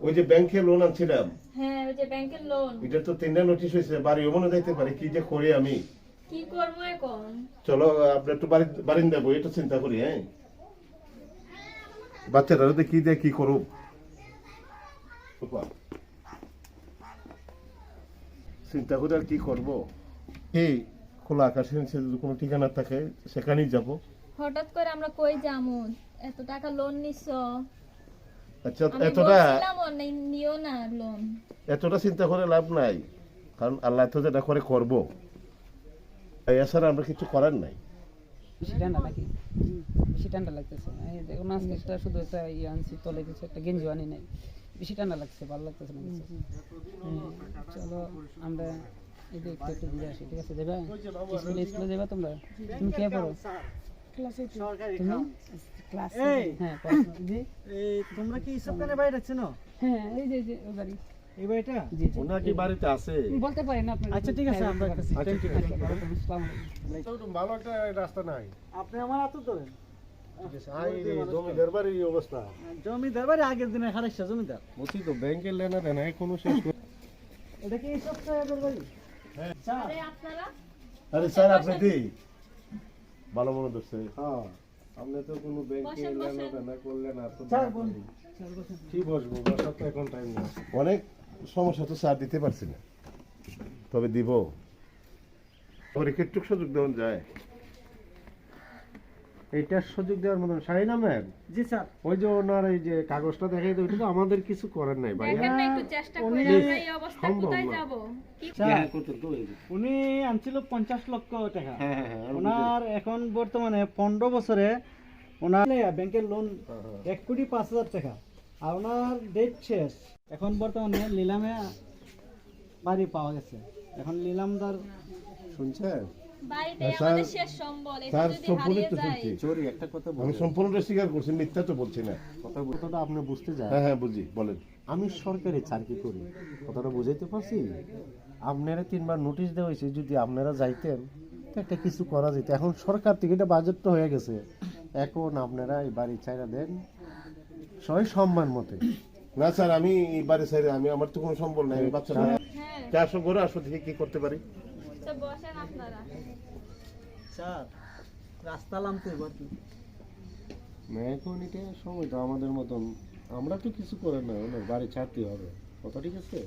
ওই যে ব্যাংকে লোন আনছিলাম, হ্যাঁ ওই যে ব্যাংকের লোন। এটা তো 3টা নোটিশ হয়েছে, বাড়িও মনে যাইতে পারে, কি যে করি আমি। কি করবো এখন? চলো আপনি একটু বারিন্দা বই এটা চিন্তা করি। হ্যাঁ, বাচ্চারা কি দিয়ে কি করব। চিন্তা করে আর কি করব। এই খোলা আকাশের নিচে যদি কোনো ঠিকানা থাকে সেখানেই যাব। হঠাৎ করে আমরা কই যামু? এত টাকা লোন নিছো, আচ্ছা আমি এতটা বলছিলামও নিও না লোন। এতটা চিন্তা করে লাভ নাই, কারণ আল্লাহ তো যেটা করে করব, এছাড়া আমরা কিছু করার নাই। বেশি ঠান্ডা লাগে, বেশি ঠান্ডা লাগতেছে। এই দেখুন আজকে একটা শুধু একটা ইয়ে আনছি, তলে কিছু একটা গেঞ্জি আনি নাই, বেশি ঠান্ডা লাগছে, ভালো লাগতেছে না কিছু। চলো আমরা এদিকে একটু একটু ঘুরে আসি, ঠিক আছে? দেবা স্কুলে দেবা তোমরা? তুমি কে পড়ো? হ্যাঁ জি, তোমরা কি সপ্তাহে বাইরে চেনো? হ্যাঁ এই যে ওই বাড়ি, এই বাড়িটা? জি জি। ওনা কি বাড়িতে আছে? বলতে পারি না আপনার? আচ্ছা ঠিক আছে, আমরা কাছে। আসসালামু আলাইকুম। ভালো একটা রাস্তা নাই। আপনি আমার হাতে ধরেন। জমিদার বাড়ির অবস্থা জমিদার বাড়ি আগের দিনে হারাইছে জমিদার। বলছি তো, ব্যাংকের লেনা দেনা কোনো শেষ করে। এটা কি এই সপ্তাহের বাড়ি? স্যার, আরে আপনারা আরে স্যার আপনি কি ভালো মনে ধরছে? হ্যাঁ, আপনি তো কোনো ব্যাংকে বসেন, লেনা বসেন। দেনা করলেন না তো। স্যার বলুন। স্যার বসেন। কি বসবো, বসার তো এখন টাইম না। অনেক সমস্যা তো স্যার দিতে পারছি না, তবে দিব। ওর একটু সুযোগ দেওয়া যায়, এইটার সুযোগ দেওয়ার মতন শাহিন আহমেদ। জি স্যার। ওই যে ওনার এই যে কাগজটা দেখাই দেয়, ওইটা তো আমাদের কিছু করার নাই ভাই। দেখেন না একটু চেষ্টা করে, উনি- আমরা এই অবস্থা সম্ভব কোথায় না। যাব? কি স্যার, কত তো এই যে। উনি আনছিল 50 লক্ষ টাকা। হ্যাঁ হ্যাঁ হ্যাঁ, আমি ওনার এখন বর্তমানে 15 বছরে ওনার ব্যাংকের লোন হ্যাঁ, হ্যাঁ। 1,05,00,000 টাকা। আর ওনার ডেট শেষ। এখন বর্তমানে নিলামে বাড়ি পাওয়া গেছে। এখন নিলামদার শুনছেন? বাড়িটাই স্যার, আমাদের শেষ সম্বল, এটা স্যার যদি সম্পূর্ণ হারিয়ে তো যায়। শুনছি। চোরি একটা কথা আমি বলি, সম্পূর্ণটা স্বীকার করছি, মিথ্যা তো বলছি না। কথাটা আপনি বুঝতে যান। হ্যাঁ হ্যাঁ বুঝি, বলেন। আমি সরকারি চাকরি করি, কথাটা বুঝাইতে পারছি। আপনারা 3বার নোটিশ দেওয়া হয়েছে, যদি আপনারা যাইতেন তো একটা কিছু করা যেত। এখন সরকার থেকে এটা বাজেট তো হয়ে গেছে, এখন আপনারা এই বাড়ি চাইরা দেন সবাই সম্মান মতে। না স্যার, আমি বাড়ি ছেড়ে আমি, আমার তো কোনো সম্বল নাই। আমি বাচ্চারা হ্যাঁ, আসো ঘরে আসো, দেখি কি করতে পারি। তো বসেন আপনারা। স্যার রাস্তা নামতে বাকি। না এখন এটা সময় তো আমাদের মতন, আমরা তো কিছু করার না, ওনার বাড়ি ছাড়তে হবে, কথা ঠিক আছে?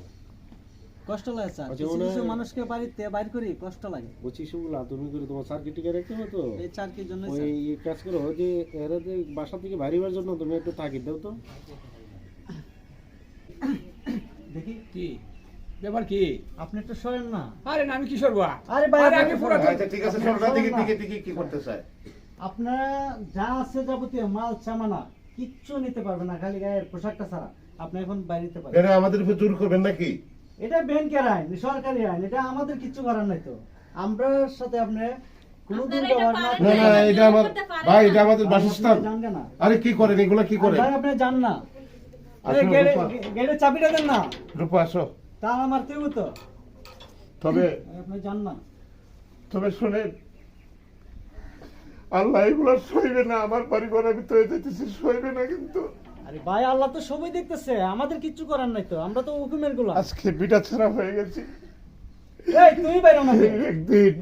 কষ্ট লাগে স্যার, আচ্ছা, কিছু ওনার- কিছু মানুষকে বাড়িতে বাইর করি কষ্ট লাগে। বলছি সেগুলো তুমি করে তোমার সার্কিট টিকে রাখতে হবে তো। এই চারকির জন্য ওই কাজ করো যে এরা যে বাসা থেকে বাড়িবার জন্য তুমি একটু তাগিদ দাও তো। দেখি কি ব্যাপার কি? আপনি একটু সরেন না। আরে না, আমি কি সরবো? আরে ভাই, আরে আপনি আমি পুরো আচ্ছা ঠিক আছে, চলো না, দেখি দেখি দেখি কি করতে চায়। আপনারা যা আছে যাবতীয় মাল সামানা কিচ্ছু নিতে পারবেন না, খালি গায়ের পোশাকটা ছাড়া। আপনি এখন বাইরে পারেন। এরা আমাদের উপর জোর করবেন নাকি? এটা ব্যাংকের আইন, সরকারি আইন, এটা আমাদের কিচ্ছু করার নাই তো। আমরা সাথে আপনি কোনো আপনারা এটা দুর্ব্যবহার না পারেন না করে- না, এটা আমার ভাই, এটা আমাদের বাসস্থান। আপনি জানবেন না। আরে কি করেন এগুলা, কি করেন? ভাই, আপনি জান না। আসো, রূপা। গেটের চাবিটা দেন না, রূপা আসো। তা আমার তেও তো। তবে আপনি জান না। তবে শোনেন, আল্লাহ এগুলো সইবে না। আমার পরিবারের ভিতরে যেতেছি, সইবে না কিন্তু। আরে ভাই, আল্লাহ তো সবই দেখতেছে, আমাদের কিচ্ছু করার নাই তো, আমরা তো হুকুমের গুলা। আজকে বিটা ছাড়া হয়ে গেছি। এই তুমি বাইরে না। একদিন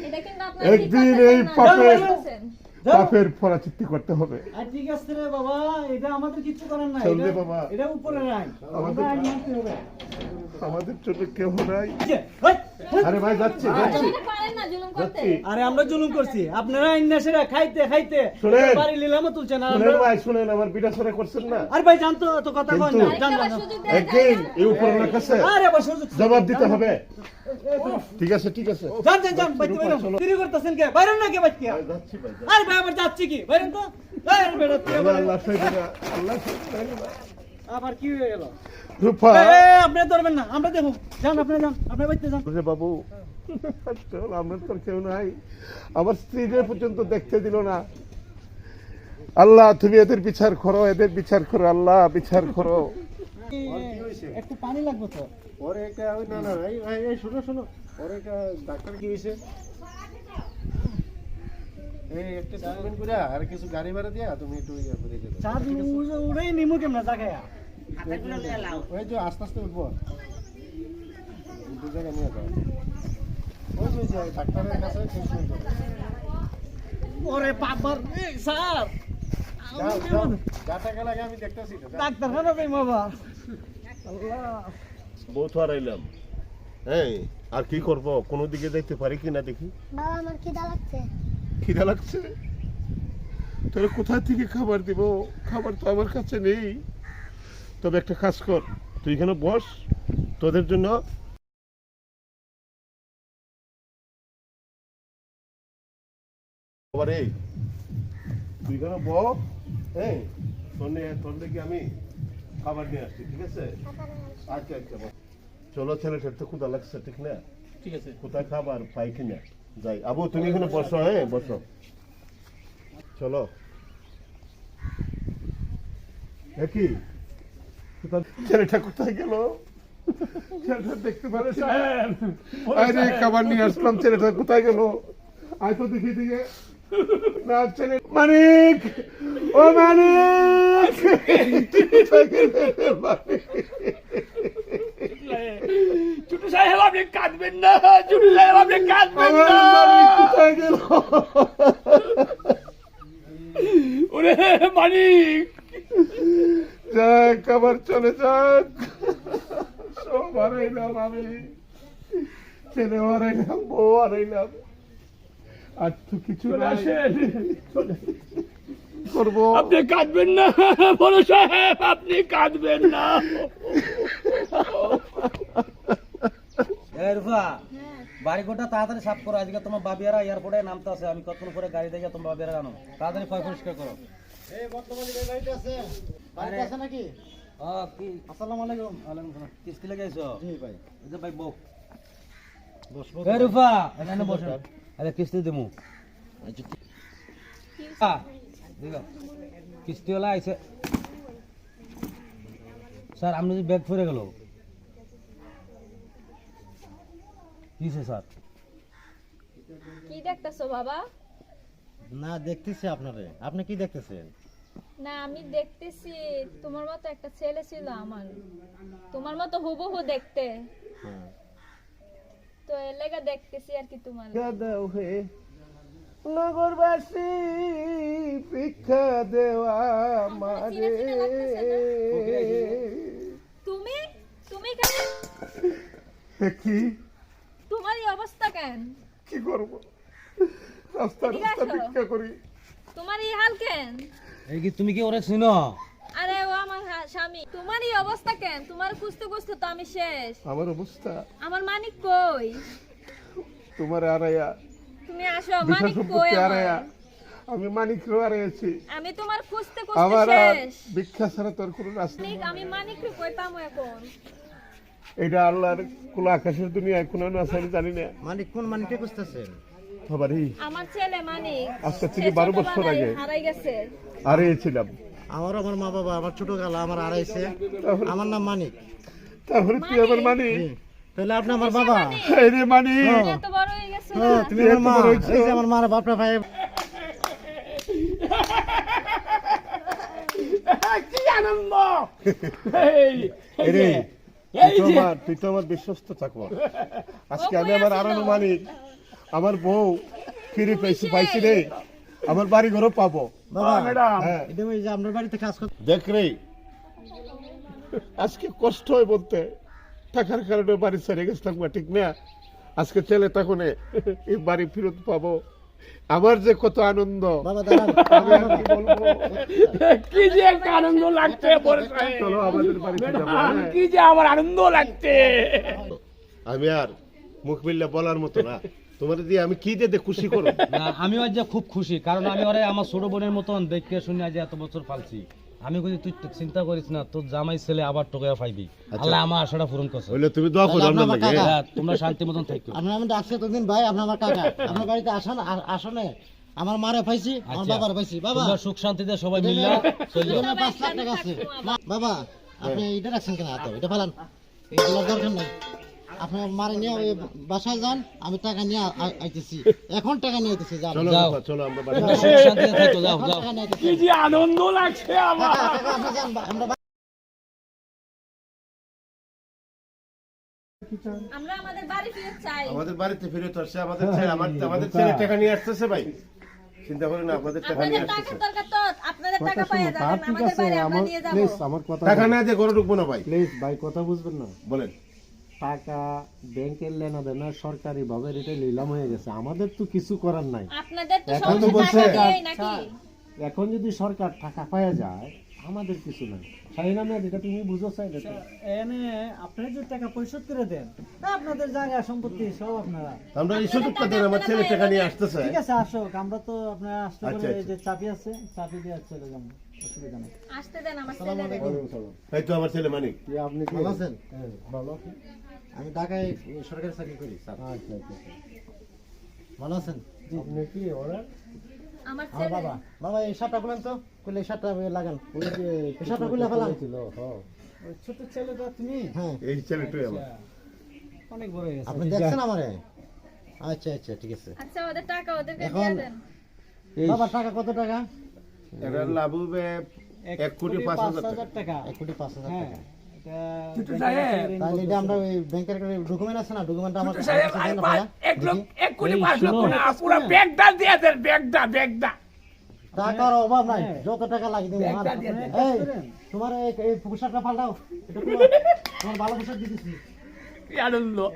এটা কিন্তু আপনারা ঠিক একদিন করতেছেন এই না, পাপের করতেছেন। পাপের ফলাচিত্তি করতে হবে। আর ঠিক আছে রে বাবা, এটা আমাদের কিচ্ছু করার নাই। চল রে এটা- বাবা। এটা উপরের আইন, আমাদের- আমাদের আইন মানতে হবে। আমাদের জন্য কেউ নাই। যে, হেই, হেই। আরে ভাই যাচ্ছি যাচ্ছি আপনারা পারেন না জুলুম করতে। যাচ্ছি। আরে আমরা জুলুম করছি, আপনারা ইন্নাসেরা খাইতে খাইতে শুনেন। বাড়ি নিলামও তুলছেন। আর শুনেন আমরা- ভাই, শুনেন, আমার বিটা ছাড়া করছেন না। আরে ভাই জানতো তো কথা কন না, কিন্তু- জান আরেকটা জান। সুযোগ দেয়া যায় একদিন না? এই উপরের কাছে আরে বাবা সুযোগ জবাব দিতে হবে। ঠিক আছে ঠিক আছে, জান জান জান, বাইতে বাইরে চলো। চুরি করতেছেন কে? বাইরে না কে বাইতে? ভাই, যাচ্ছি ভাই, যাচ্ছি। আরে ভাই আবার যাচ্ছি কি? বাইরে তো। আরে বেটা তুই আল্লাহ আবার- আল্লাহ সইবে না, আল্লাহ সইবে না। আবার কি হয়ে গেল? রূপা, আপনি ধরবেন না, আমরা দেখো। যান আপনি যান, আপনি বাইতে যান। রে বাবু, কষ্ট হলো, আমরা তো আর কেউ নাই। আমার স্ত্রীদের পর্যন্ত দেখতে দিল না। আল্লাহ তুমি এদের বিচার করো, এদের বিচার করো, আল্লাহ বিচার করো। একটু পানি লাগবে তো। ওর একটা ওই না না ভাই ভাই এই শোনো শোনো, ওর একটা ডাক্তার কি হয়েছে, এই একটা ট্রিটমেন্ট করে আর কিছু গাড়ি ভাড়া দিয়া তুমি একটু ইয়ে করে দেবে। চাঁদ উড়েই নিমু কেমন জায়গায়? ওই যে আস্তে আস্তে উঠবো দু জায়গায় নিয়ে যাও ওই যে ডাক্তারের কাছে ট্রিটমেন্ট করো ওরে বাবার স্যার যাও যাও যা টাকা লাগে আমি দেখতেছি তো ডাক্তারখানা পেয়ে বাবা আল্লাহ বউ তো হারাইলাম। হ্যাঁ, আর কি করব, কোনো দিকে দেখতে পারি কিনা দেখি। বাবা আমার খিদা লাগছে। খিদা লাগছে? তোরা কোথা থেকে খাবার দিব? খাবার তো আমার কাছে নেই। তবে একটা কাজ কর, তুই এখানে বস, তোদের জন্য এই তুই এখানে বস। হ্যাঁ, তোর দেখি আমি খাবার নিয়ে আসছি, ঠিক আছে? আচ্ছা আচ্ছা বস। চলো, ছেলেটার তো ক্ষুধা লাগছে, ঠিক না? ঠিক আছে। কোথায় খাবার পাই কিনা যাই। আবু তুমি এখানে বসো, হ্যাঁ বসো, চলো। কি ছেলেটা কোথায় গেল? ছেলেটা দেখতে পাচ্ছি না। আরে খাবার নিয়ে আসলাম, ছেলেটা কোথায় গেল? আয় তো দেখি দিকে না ছেলে। মানিক, ও মানিক, কোথায় গেলে মানিক? ছোট সাহেব আপনি কাঁদবেন না, ছোট সাহেব আপনি কাঁদবেন না। কোথায় গেল? ওরে মানিক, যাক, আবার চলে যাক। সব হারাইলাম আমি, ছেলে হারাইলাম, বউ হারাইলাম, আর তো কিছু নাই। করবো আপনি কাঁদবেন না বড় সাহেব, আপনি কাঁদবেন না। বাড়িঘরটা তাড়াতাড়ি সাফ করো, আজকে তোমার বাবিয়ারা এয়ারপোর্টে নামতে আছে, আমি কতক্ষণ করে গাড়ি দেখে তোমার বাবিয়ারা আনো, তাড়াতাড়ি পরিষ্কার করো। এই বর্তমানে বাড়িতে আছে বাড়িতে আছে নাকি? কি আসসালামু আলাইকুম। ওয়ালাইকুম আসসালাম। কিস্তি লেগে আইছো? জি ভাই। এই যে ভাই বউ বসবো এ রুফা এখানে বসো। আরে কিস্তি দেবো। দেখো কিস্তিওয়ালা আইছে। স্যার আপনি যে ব্যাগ ফিরে গেল কিসে স্যার? কি দেখতেছো বাবা? না দেখতেছি আপনারে, আপনি কি দেখতেছেন? না, আমি দেখতেছি তোমার মতো একটা ছেলে ছিল আমার, তোমার মতো হুবহু দেখতে, হ্যাঁ। তো এর লেগা দেখতেছি আর কি তোমার। দাও হে নগরবাসী, ভিক্ষা দেওয়া মারে। তুমি তুমি কেন? কি তোমার এই অবস্থা কেন? কি করবো, রাস্তা ঠিক রাস্তা আছো? ভিক্ষা করি। তোমার এই হাল কেন? এই কি তুমি কি ওরে চিনো? আরে ও আমার স্বামী। তোমার এই অবস্থা কেন? তোমার খুঁজতে খুঁজতে তো আমি শেষ। আমার অবস্থা আমার মানিক কই? তোমার আড়াইয়া, তুমি আসো, বিষয় মানিক কই সম্পত্তি আমার? আড়াইয়া, আমি মানিকরও আড়াইয়াছি। আমি তোমার খুঁজতে খুঁজতে আমার আর শেষ। ভিক্ষা ছাড়া তোর কোনো রাস্তা নেই। আমি মানিক কই পামু এখন? এটা আল্লাহর কোন আকাশের দুনিয়ায় কোন আছে আমি জানি না। মানিক কোন মানিককে খুঁজতেছেন? বাবারি, আমার ছেলে মানিক আজকে থেকে 12 বছর আগে হারাই গেছে। হারিয়েছিলাম। আমার মা বাবা, আমার ছোট গালা আমার আড়াইছে, আমার নাম মানিক। তাহলে তুই আমার মানি? তাহলে আপনি আমার বাবা? এই রে মানি, এত বড় হয়ে গেছে না? তুমি আমার মা। এই যে আমার মার বাপরা ভাই। কি আনন্দ! এই রে এই যে তুই তো আমার বিশ্বস্ত চাকর। আজকে আমি আমার আরানো মানিক, আমার বউ ফিরে পাইছি রে, আমার বাড়ি ঘরও পাবো। বাবা ম্যাডাম, হ্যাঁ, এটা ওই যে আপনার বাড়িতে কাজ করতে। দেখ রে, আজকে কষ্ট হয় বলতে, টাকার কারণে বাড়ি ছেড়ে গেছিলাম, ঠিক না? আজকে ছেলে তখন এই বাড়ি ফেরত পাবো, আমার যে কত আনন্দ। বাবা দাঁড়ান, আমি আর কি বলবো। কি যে একটা আনন্দ লাগছে বড় সাহেব। চলো আমাদের বাড়িতে যাবো। ম্যাডাম, হ্যাঁ। কি যে আমার আনন্দ লাগছে। আমি আর মুখ মিললে বলার মতো না, তোমার দিয়ে আমি কি দিয়ে খুশি করো। না আমি আজ খুব খুশি, কারণ আমি ওরে আমার ছোট বোনের মতন দেখে শুনে আজ এত বছর পালছি। আমি কই তুই চিন্তা করিস না, তোর জামাই ছেলে আবার টোকা পাইবি। আল্লাহ আমার আশাটা পূরণ করছে। হইলে তুমি দোয়া করো আমরা লাগে। হ্যাঁ, তোমরা শান্তি মতন থাকো। আপনার আমি ডাকছি এতদিন ভাই, আপনার আমার কাকা, আপনার বাড়িতে আসনে আমার মারে পাইছি, আমার বাবার পাইছি। বাবা তোমরা সুখ শান্তিতে সবাই মিলে চলে যাও। এখানে 5 লাখ টাকা আছে। বাবা আপনি এটা রাখছেন কেন? হাতে এটা ফেলান, এগুলোর দরকার নাই। আপনার মারে নিয়ে ওই বাসায় যান, আমি টাকা নিয়ে আইতেছি, এখন টাকা নিয়ে আইতেছি। যান চলো যাও। চলো আমরা বাড়ি তোমরা সুখ শান্তিতে থাকো, যাও এখন যাও। টাকা নিয়ে আইতেছি। কি যে আনন্দ লাগছে আমার। কাকা, আপনি যান, আমরা কি চান? আমরা আমাদের বাড়ি ফিরে চাই। আমাদের বাড়িতে ফেরত আসছে, আমাদের ছেলে আমাদের ছেলে টাকা নিয়ে আসতেছে ভাই, চিন্তা করেন না, আপনাদের টাকা নিয়ে আপনাদের টাকা আসতেছে। দরকার তো আপনাদের কথা টাকা পাইয়া শুনুন, তা যাবেন, ঠিক আমাদের আছে, বাড়ি আমরা আমার নিয়ে যাব। প্লিজ আমার কথা টাকা না দিয়ে ঘরে ঢুকবো না ভাই। প্লিজ ভাই কথা বুঝবেন না। বলেন টাকা ব্যাংকের লেনা দেনা সরকারি ভাবে এটা নিলাম হয়ে গেছে, আমাদের তো কিছু করার নাই। আপনাদের তো এখন তো সমস্ত বলছে- টাকা দিয়েই নাকি? এখন যদি সরকার টাকা পাওয়া যায় আমাদের কিছু নাই। শাহিনা মিয়া, যেটা তুমি বুঝো চাই না তো? এনে আপনারা যদি টাকা পরিশোধ করে দেন তা আপনাদের জায়গা সম্পত্তি সব আপনারা, আমরা এই সুযোগটা দেন, আমার ছেলে টাকা নিয়ে আসতেছে। ঠিক আছে আসুক, আমরা তো আপনারা আসতে আচ্ছা, করে এই আচ্ছা। যে চাবি আছে চাবি দিয়ে চলে যাবো, অসুবিধা নেই। আসতে দেন আমার ছেলেদের। তাই তো আমার ছেলে মানিক। কি আপনি কি ভালো আছেন? হ্যাঁ, ভালো আছি। আমি ঢাকায় সরকারি চাকরি করি স্যার। আচ্ছা আচ্ছা আচ্ছা। ভালো আছেন? আপনি কি ওরা আমার আমার ছেলে বাবা, বাবা এই শার্টটা খুলেন তো, খুলে এই শার্টটা লাগান। ওই যে এই শার্টটা খুলে ফেলান। ছিল, হ্যাঁ। ওই ছোট ছেলেটা তুমি হ্যাঁ, এই ছেলেটাই আমার। অনেক বড় হয়ে গেছে। আপনি দেখছেন আমারে? আচ্ছা আচ্ছা ঠিক আছে। আচ্ছা ওদের টাকা ওদেরকে এখন- দিয়ে দেন। এই বাবা টাকা কত টাকা? এটা লাভ হবে 1,05,000 টাকা। 1,05,000 হ্যাঁ টাকা। এটা ছোট সাহেব, তাহলে এটা আমরা ওই ব্যাংকের ডকুমেন্ট আছে না, ডকুমেন্টটা আমার ছোট সাহেব, কাছে দেন না আর ভাইয়া? 1,05,000 না, পুরো ব্যাগটা দিয়ে দেন, ব্যাগটা। টাকার অভাব নাই, যত টাকা লাগে দেবো। ব্যাগটা দিয়ে দেন। এই তোমার এই পোশাকটা পাল্টাও, এটা খুলো। তোমার ভালো পোশাক দিয়ে দিচ্ছি। কি আনন্দ।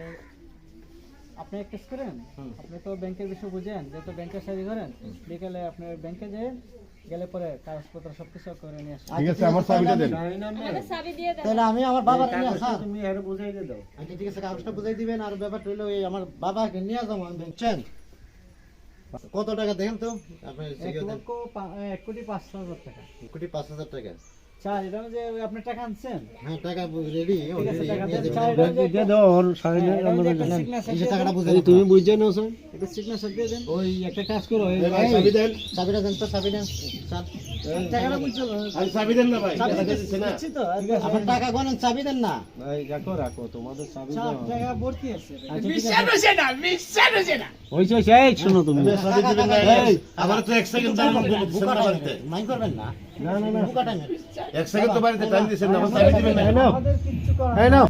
আপনি এক কাজ করেন, আপনি তো ব্যাংকের বিষয় বুঝেন, যেহেতু ব্যাংকের সাহায্য করেন, বিকেলে আপনার ব্যাংকে যান, গেলে পরে কাগজপত্র সবকিছু করে নিয়ে আসেন। ঠিক আছে, আমার চাবিটা দেন। আমাদের চাবি দিয়ে দেন। তাহলে আমি আমার বাবার নিয়ে আসা। তুমি আরো বুঝাই দিয়ে দাও। আচ্ছা ঠিক আছে, কাগজটা বুঝাই দিবেন। আর ব্যাপারটা হলো এই আমার বাবাকে নিয়ে যাবো আমি ব্যাংক। কত টাকা দেখেন তো আপনি? 1,05,000 টাকা। 1,05,000 টাকা। স্যার এটা যে আপনি টাকা আনছেন, হ্যাঁ টাকা রেডি। ঠিক আছে, টাকা নিয়ে দেন। যাবেন। স্যার, এটা যে দিয়ে দাও ওর শাহিনা এটা আমরা যে একটা জানেন। signature এই যে দিয়ে টাকাটা দেন, বুঝে এই তুমি বুঝে নাও স্যার। এটা signature দিয়ে দেন। ওই একটা কাজ করো, এই ভাই চাবি দেন। চাবিটা দেন তো, চাবি দেন স্যার। টাকাটা বুঝছো না? আর চাবি দেন না ভাই, চাবি টাকা দিচ্ছি। দিচ্ছে না। দিচ্ছি তো, আপনার টাকা গনেন, চাবি দেন না। ভাই রাখো রাখো, তোমাদের চাবি স্যার, দাও। টাকা ভর্তি আছে। বিশ্বাস হচ্ছে না, বিশ্বাস হচ্ছে না। হইছে হইছে, এই শোনো তুমি। চাবি দিবেন না, এই, আমার তো 1 সেকেন্ড টাইম দিচ্ছেন না বাড়িতে। মাইন্ড করবেন না। না না না, বুকা টাইমে। 1 সেকেন্ড তো বাড়িতে টাইম দিচ্ছেন না, আমার চাবি দিবেন না। আমাদের কিচ্ছু করার এই নাও।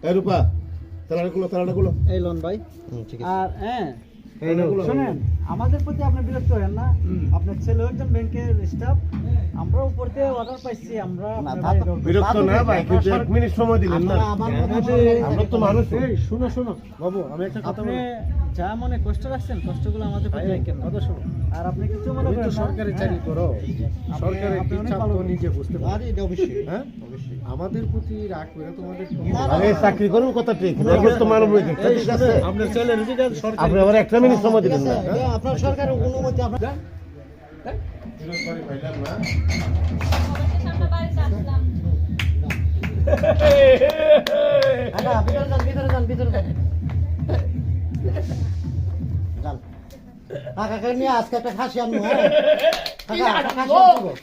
এই রূপা, তালাটা খুলো। এই লোন ভাই। ঠিক আছে। আর হ্যাঁ এই নাও। শোনেন, আমাদের প্রতি আপনি বিরক্ত হবেন না। আপনার ছেলে একজন ব্যাংকের স্টাফ, আমরা উপর থেকে অর্ডার পাইছি, আমরা আপনার তা তো- বাড়ির order- বিরক্ত না ভাই, কিন্তু 1 মিনিট সময় দিলেন না। আপনারা আমার কথা শুনবেন। আমরা তো মানুষ। এই শোনো শোনো বাবু, আমি একটা কথা আপনি বলি। যা মনে কষ্ট রাখছেন, কষ্টগুলো আমাদের প্রতি রাখেন না। আর আপনি কিছু মনে তুমি তো করেন না। সরকারি চাকরি করো, সরকারের আপনি কি অনেক চাপ ভালো তো নিজে বুঝতে পারো। আরে এটা অবশ্যই। হ্যাঁ, আমাদের প্রতি রাগ করে তোমাদের কি না, আরে চাকরি করুন কথা ঠিক, দেখো তো মানব রয়েছে, ঠিক আছে। আপনার ছেলে রুজি কাজ সরকারি। আপনি আবার 1 মিনিট সময় ঠিক দিলেন আছে, না। এটা আপনার সরকারের অনুমতি আপনার। আমরা বাড়িতে আসলাম। আচ্ছা, ভিতরে যান, ভিতরে যান। যান। কাকাকে নিয়ে আজকে একটা খাসি আনবো, হ্যাঁ? কাকা, একটা খাসি আনবো।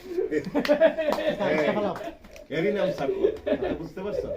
কাকা, ফেলাও। এরই নাম সাকো, বুঝতে পারছো?